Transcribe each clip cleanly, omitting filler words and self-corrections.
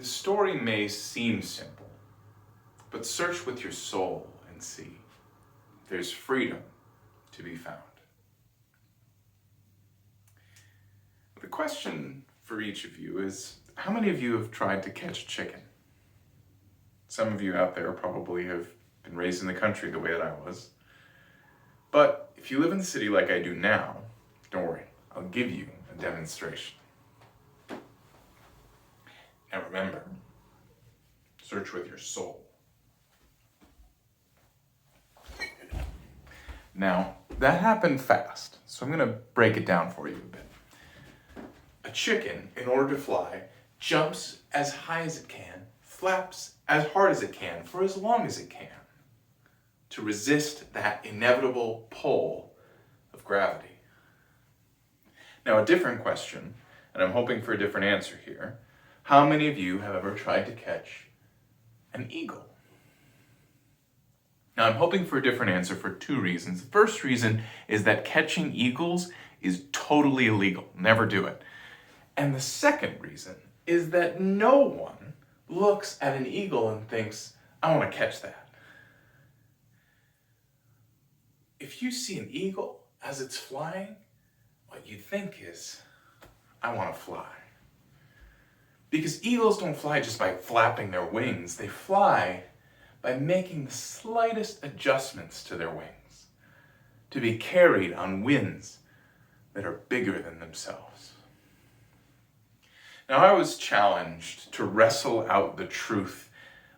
The story may seem simple, but search with your soul and see. There's freedom to be found. The question for each of you is, how many of you have tried to catch a chicken? Some of you out there probably have been raised in the country the way that I was. But if you live in the city like I do now, don't worry, I'll give you a demonstration. Now remember, search with your soul. Now, that happened fast, so I'm going to break it down for you a bit. A chicken, in order to fly, jumps as high as it can, flaps as hard as it can for as long as it can, to resist that inevitable pull of gravity. Now, a different question, and I'm hoping for a different answer here. How many of you have ever tried to catch an eagle? Now, I'm hoping for a different answer for two reasons. The first reason is that catching eagles is totally illegal. Never do it. And the second reason is that no one looks at an eagle and thinks, I want to catch that. If you see an eagle as it's flying, what you think is, I want to fly. Because eagles don't fly just by flapping their wings. They fly by making the slightest adjustments to their wings, to be carried on winds that are bigger than themselves. Now, I was challenged to wrestle out the truth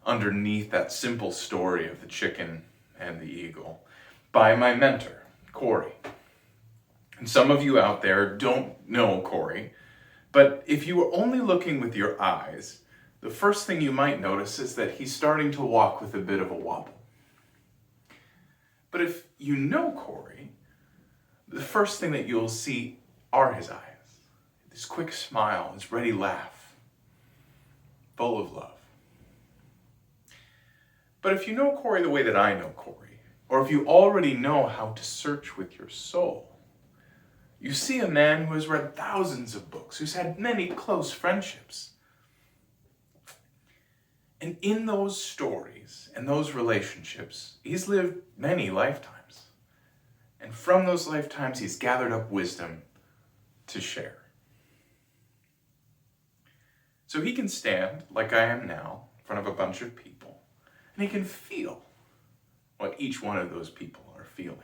underneath that simple story of the chicken and the eagle by my mentor, Corey. And some of you out there don't know Corey, but if you were only looking with your eyes, the first thing you might notice is that he's starting to walk with a bit of a wobble. But if you know Corey, the first thing that you'll see are his eyes. This quick smile, his ready laugh, full of love. But if you know Corey the way that I know Corey, or if you already know how to search with your soul, you see a man who has read thousands of books, who's had many close friendships. And in those stories and those relationships, he's lived many lifetimes. And from those lifetimes, he's gathered up wisdom to share. So he can stand, like I am now, in front of a bunch of people, and he can feel what each one of those people are feeling.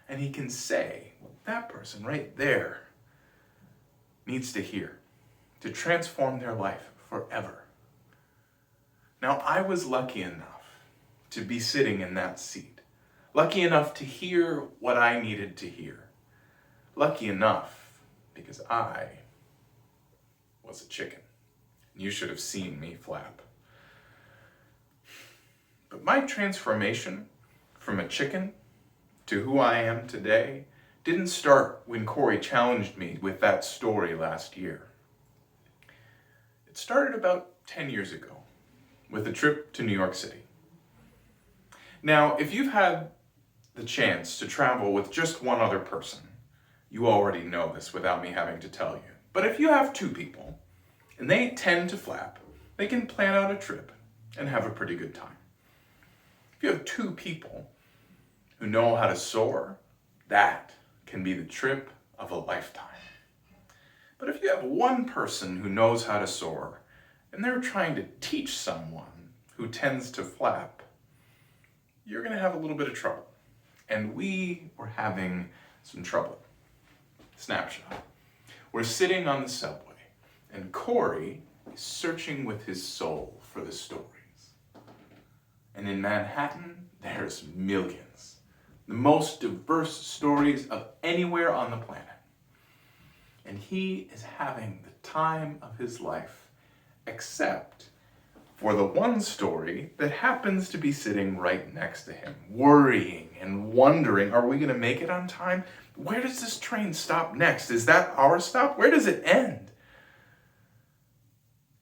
And he can say what that person right there needs to hear to transform their life forever. Now, I was lucky enough to be sitting in that seat, lucky enough to hear what I needed to hear, lucky enough because I was a chicken. You should have seen me flap. But my transformation from a chicken to who I am today didn't start when Corey challenged me with that story last year. It started about 10 years ago with a trip to New York City. Now, if you've had the chance to travel with just one other person, you already know this without me having to tell you. But if you have two people, and they tend to flap, they can plan out a trip and have a pretty good time. If you have two people who know how to soar, that can be the trip of a lifetime. But if you have one person who knows how to soar, and they're trying to teach someone who tends to flap, you're going to have a little bit of trouble. And we were having some trouble. Snapshot. We're sitting on the subway, and Corey is searching with his soul for the stories. And in Manhattan, there's millions. The most diverse stories of anywhere on the planet. And he is having the time of his life, except for the one story that happens to be sitting right next to him, worrying and wondering, are we going to make it on time? Where does this train stop next? Is that our stop? Where does it end?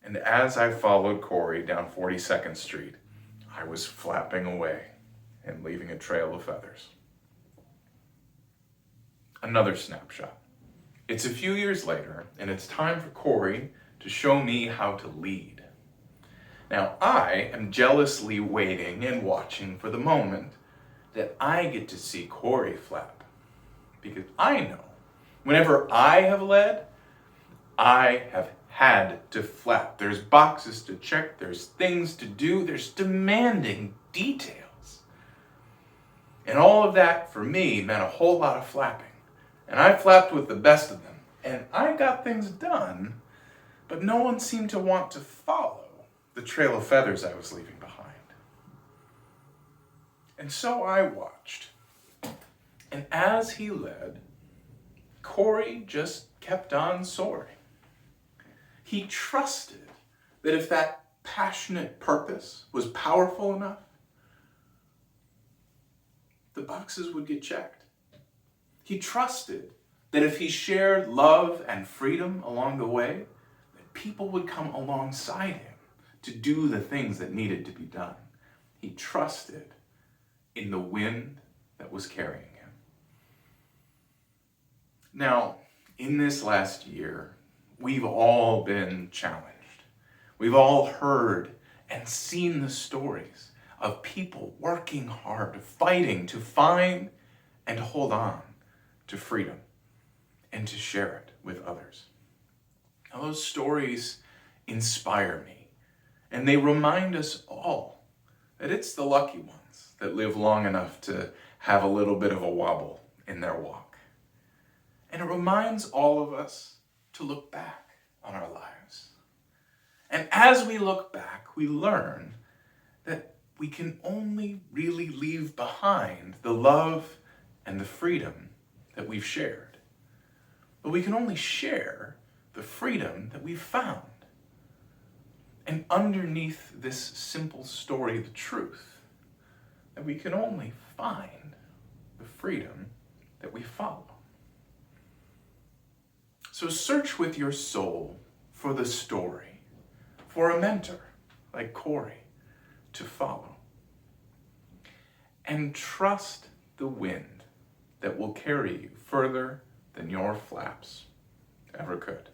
And as I followed Corey down 42nd Street, I was flapping away and leaving a trail of feathers. Another snapshot. It's a few years later, and it's time for Corey to show me how to lead. Now I am jealously waiting and watching for the moment that I get to see Corey flap. Because I know, whenever I have led, I have had to flap. There's boxes to check, there's things to do, there's demanding details. And all of that, for me, meant a whole lot of flapping. And I flapped with the best of them. And I got things done, but no one seemed to want to follow the trail of feathers I was leaving behind. And so I watched. And as he led, Corey just kept on soaring. He trusted that if that passionate purpose was powerful enough, the boxes would get checked. He trusted that if he shared love and freedom along the way, that people would come alongside him to do the things that needed to be done. He trusted in the wind that was carrying him. Now, in this last year, we've all been challenged. We've all heard and seen the stories of people working hard, fighting to find and hold on to freedom and to share it with others. Now, those stories inspire me, and they remind us all that it's the lucky ones that live long enough to have a little bit of a wobble in their walk. And it reminds all of us to look back on our lives. And as we look back, we learn that we can only really leave behind the love and the freedom that we've shared. But we can only share the freedom that we've found. And underneath this simple story, the truth, that we can only find the freedom that we follow. So search with your soul for the story, for a mentor like Corey to follow. And trust the wind that will carry you further than your flaps ever could.